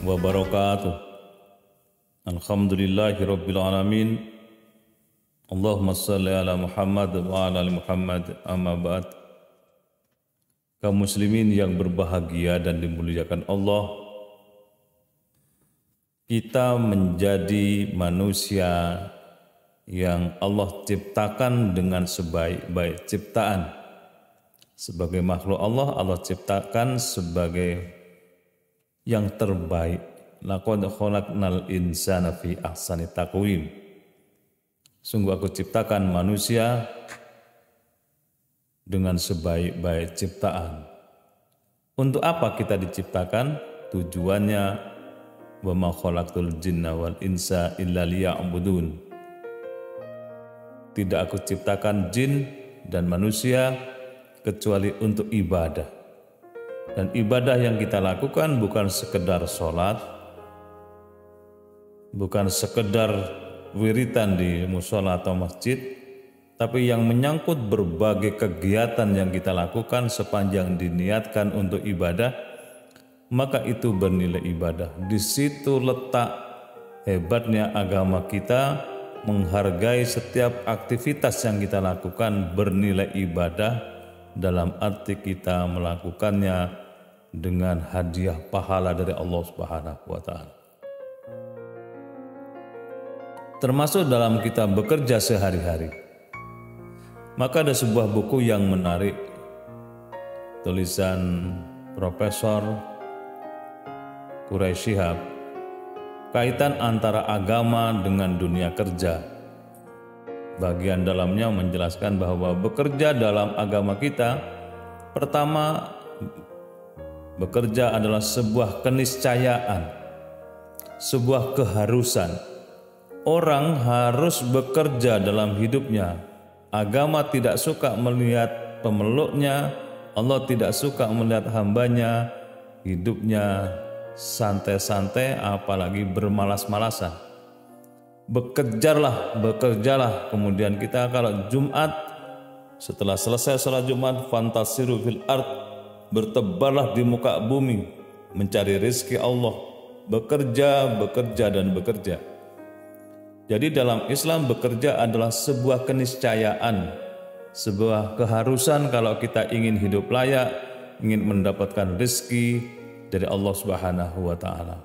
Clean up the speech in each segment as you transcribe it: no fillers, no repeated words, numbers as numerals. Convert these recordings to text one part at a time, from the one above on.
wabarakatuh. Alhamdulillahirabbil alamin. Allahumma shalli ala Muhammad wa ala ali Muhammad, amma ba'd. Kaum muslimin yang berbahagia dan dimuliakan Allah, kita menjadi manusia yang Allah ciptakan dengan sebaik-baik ciptaan. Sebagai makhluk Allah, Allah ciptakan sebagai yang terbaik. Laqad khalaqnal insana fi ahsani taqwim. Sungguh aku ciptakan manusia dengan sebaik-baik ciptaan. Untuk apa kita diciptakan? Tujuannya wa ma khalaqtul jinna wal insa illa liya'budun. Tidak aku ciptakan jin dan manusia kecuali untuk ibadah. Dan ibadah yang kita lakukan bukan sekedar sholat, bukan sekedar wiritan di mushola atau masjid, tapi yang menyangkut berbagai kegiatan yang kita lakukan sepanjang diniatkan untuk ibadah, maka itu bernilai ibadah. Di situ letak hebatnya agama kita, menghargai setiap aktivitas yang kita lakukan bernilai ibadah, dalam arti kita melakukannya dengan hadiah pahala dari Allah Subhanahu wa Ta'ala. Termasuk dalam kita bekerja sehari-hari. Maka ada sebuah buku yang menarik, tulisan Profesor Quraish Shihab, kaitan antara agama dengan dunia kerja. Bagian dalamnya menjelaskan bahwa bekerja dalam agama kita, pertama, bekerja adalah sebuah keniscayaan, sebuah keharusan. Orang harus bekerja dalam hidupnya. Agama tidak suka melihat pemeluknya, Allah tidak suka melihat hambanya hidupnya santai-santai, apalagi bermalas-malasan. Bekerjalah. Kemudian kita kalau Jumat, setelah selesai sholat Jumat, fantasiru fil ard, bertebarlah di muka bumi mencari rezeki Allah. Bekerja dan bekerja. Jadi dalam Islam bekerja adalah sebuah keniscayaan, sebuah keharusan kalau kita ingin hidup layak, ingin mendapatkan rezeki dari Allah Subhanahu wa Ta'ala.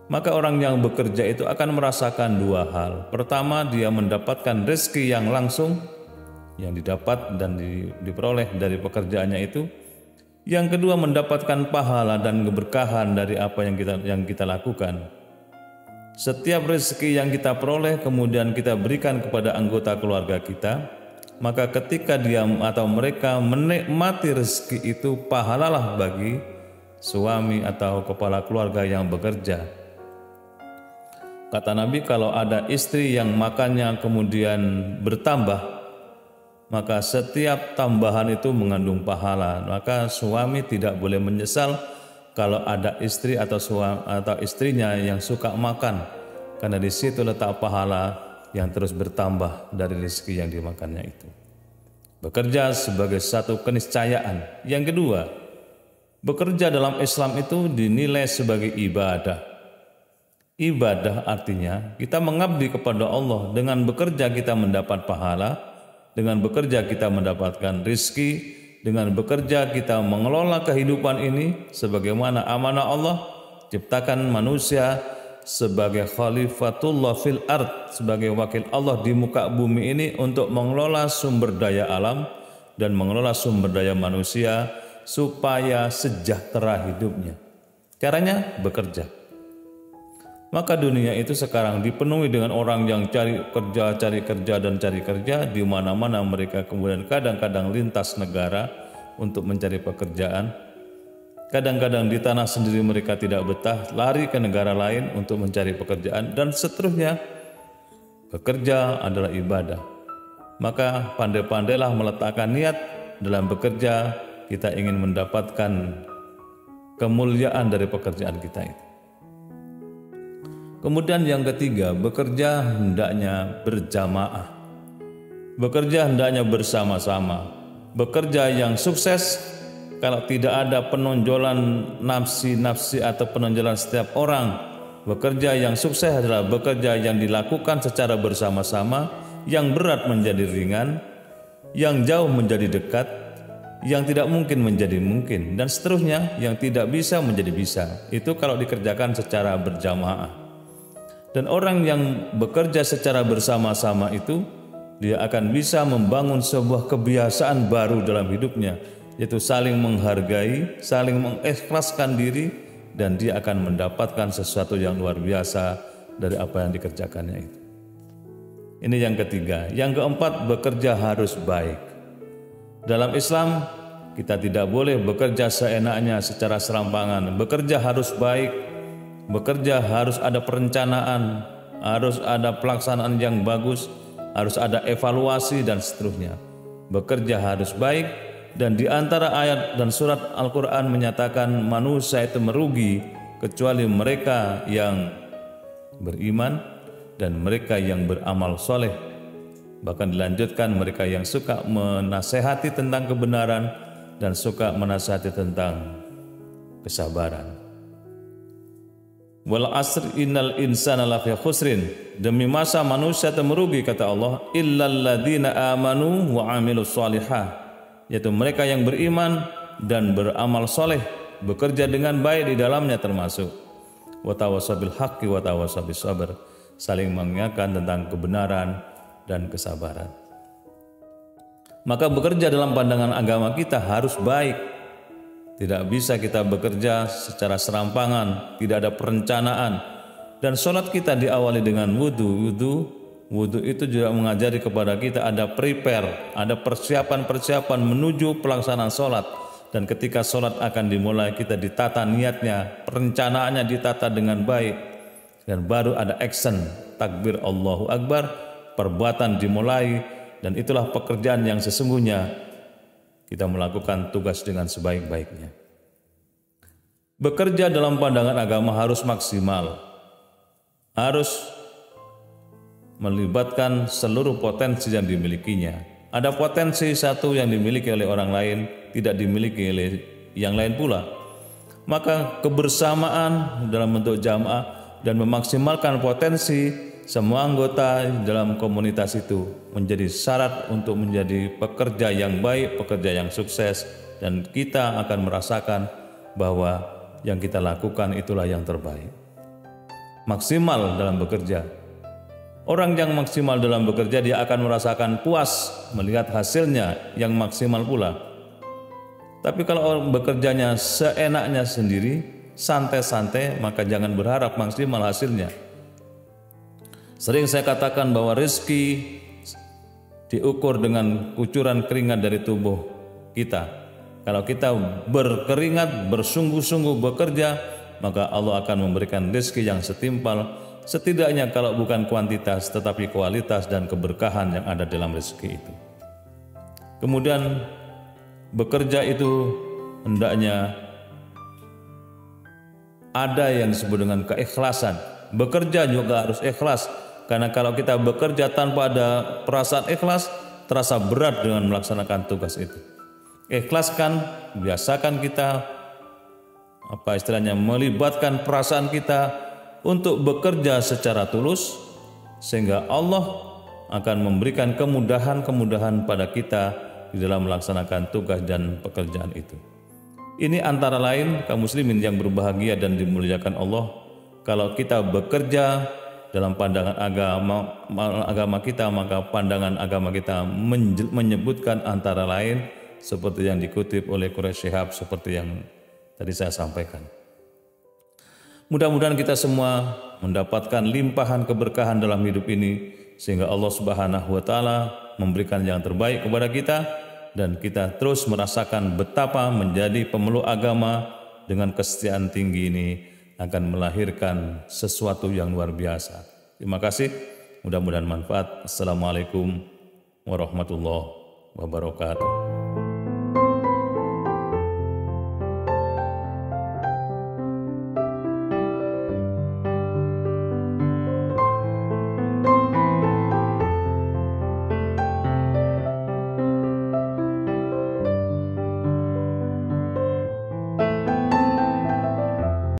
Maka orang yang bekerja itu akan merasakan dua hal. Pertama, dia mendapatkan rezeki yang langsung, yang didapat dan diperoleh dari pekerjaannya itu. Yang kedua, mendapatkan pahala dan keberkahan dari apa yang kita lakukan. Setiap rezeki yang kita peroleh kemudian kita berikan kepada anggota keluarga kita, maka ketika dia atau mereka menikmati rezeki itu, pahalalah bagi suami atau kepala keluarga yang bekerja. Kata Nabi, kalau ada istri yang makannya kemudian bertambah, maka setiap tambahan itu mengandung pahala. Maka suami tidak boleh menyesal kalau ada istri atau istrinya yang suka makan, karena di situ letak pahala yang terus bertambah dari rezeki yang dimakannya itu. Bekerja sebagai satu keniscayaan. Yang kedua, bekerja dalam Islam itu dinilai sebagai ibadah. Ibadah artinya kita mengabdi kepada Allah. Dengan bekerja kita mendapat pahala, dengan bekerja kita mendapatkan rezeki, dengan bekerja kita mengelola kehidupan ini sebagaimana amanah Allah, ciptakan manusia sebagai khalifatullah fil ard, sebagai wakil Allah di muka bumi ini untuk mengelola sumber daya alam dan mengelola sumber daya manusia supaya sejahtera hidupnya. Caranya bekerja. Maka dunia itu sekarang dipenuhi dengan orang yang cari kerja, di mana-mana mereka kemudian kadang-kadang lintas negara untuk mencari pekerjaan. Kadang-kadang di tanah sendiri mereka tidak betah, lari ke negara lain untuk mencari pekerjaan, dan seterusnya. Bekerja adalah ibadah. Maka pandai-pandailah meletakkan niat dalam bekerja, kita ingin mendapatkan kemuliaan dari pekerjaan kita itu. Kemudian yang ketiga, bekerja hendaknya berjamaah. Bekerja hendaknya bersama-sama. Bekerja yang sukses kalau tidak ada penonjolan nafsi atau penonjolan setiap orang, bekerja yang sukses adalah bekerja yang dilakukan secara bersama-sama, yang berat menjadi ringan, yang jauh menjadi dekat, yang tidak mungkin menjadi mungkin, dan seterusnya, yang tidak bisa menjadi bisa. Itu kalau dikerjakan secara berjamaah. Dan orang yang bekerja secara bersama-sama itu, dia akan bisa membangun sebuah kebiasaan baru dalam hidupnya, yaitu saling menghargai, saling mengikhlaskan diri, dan dia akan mendapatkan sesuatu yang luar biasa dari apa yang dikerjakannya itu. Ini yang ketiga. Yang keempat, bekerja harus baik. Dalam Islam, kita tidak boleh bekerja seenaknya secara serampangan. Bekerja harus baik, bekerja harus ada perencanaan, harus ada pelaksanaan yang bagus, harus ada evaluasi dan seterusnya. Bekerja harus baik, dan di antara ayat dan surat Al-Quran menyatakan manusia itu merugi kecuali mereka yang beriman dan mereka yang beramal soleh. Bahkan dilanjutkan mereka yang suka menasehati tentang kebenaran dan suka menasehati tentang kesabaran. Wal asr innal insana lafi khusrin, demi masa manusia itu merugi kata Allah, illal ladzina amanu wa amilus solihah, yaitu mereka yang beriman dan beramal soleh, bekerja dengan baik di dalamnya termasuk wa tawassaw bil haqqi wa tawassaw bis sabr, saling mengingatkan tentang kebenaran dan kesabaran. Maka bekerja dalam pandangan agama kita harus baik. Tidak bisa kita bekerja secara serampangan, tidak ada perencanaan. Dan sholat kita diawali dengan wudhu. Wudhu itu juga mengajari kepada kita ada prepare, ada persiapan-persiapan menuju pelaksanaan sholat. Dan ketika sholat akan dimulai, kita ditata niatnya, perencanaannya ditata dengan baik. Dan baru ada action, takbir Allahu Akbar, perbuatan dimulai, dan itulah pekerjaan yang sesungguhnya kita melakukan tugas dengan sebaik-baiknya. Bekerja dalam pandangan agama harus maksimal, harus melibatkan seluruh potensi yang dimilikinya. Ada potensi satu yang dimiliki oleh orang lain, tidak dimiliki oleh yang lain pula. Maka kebersamaan dalam bentuk jamaah dan memaksimalkan potensi semua anggota dalam komunitas itu menjadi syarat untuk menjadi pekerja yang baik, pekerja yang sukses, dan kita akan merasakan bahwa yang kita lakukan itulah yang terbaik. Maksimal dalam bekerja. Orang yang maksimal dalam bekerja, dia akan merasakan puas melihat hasilnya yang maksimal pula. Tapi kalau orang bekerjanya seenaknya sendiri, santai-santai, maka jangan berharap maksimal hasilnya. Sering saya katakan bahwa rezeki diukur dengan kucuran keringat dari tubuh kita. Kalau kita berkeringat, bersungguh-sungguh bekerja, maka Allah akan memberikan rezeki yang setimpal. Setidaknya kalau bukan kuantitas, tetapi kualitas dan keberkahan yang ada dalam rezeki itu. Kemudian bekerja itu hendaknya ada yang disebut dengan keikhlasan. Bekerja juga harus ikhlas. Karena kalau kita bekerja tanpa ada perasaan ikhlas, terasa berat dengan melaksanakan tugas itu. Ikhlaskan, biasakan kita melibatkan perasaan kita untuk bekerja secara tulus, sehingga Allah akan memberikan kemudahan-kemudahan pada kita di dalam melaksanakan tugas dan pekerjaan itu. Ini antara lain kaum muslimin yang berbahagia dan dimuliakan Allah, kalau kita bekerja dalam pandangan agama kita, maka pandangan agama kita menyebutkan antara lain seperti yang dikutip oleh Quraish Shihab, seperti yang tadi saya sampaikan. Mudah-mudahan kita semua mendapatkan limpahan keberkahan dalam hidup ini, sehingga Allah Subhanahu wa Ta'ala memberikan yang terbaik kepada kita, dan kita terus merasakan betapa menjadi pemeluk agama dengan kesetiaan tinggi ini akan melahirkan sesuatu yang luar biasa. Terima kasih, mudah-mudahan manfaat. Assalamualaikum warahmatullahi wabarakatuh.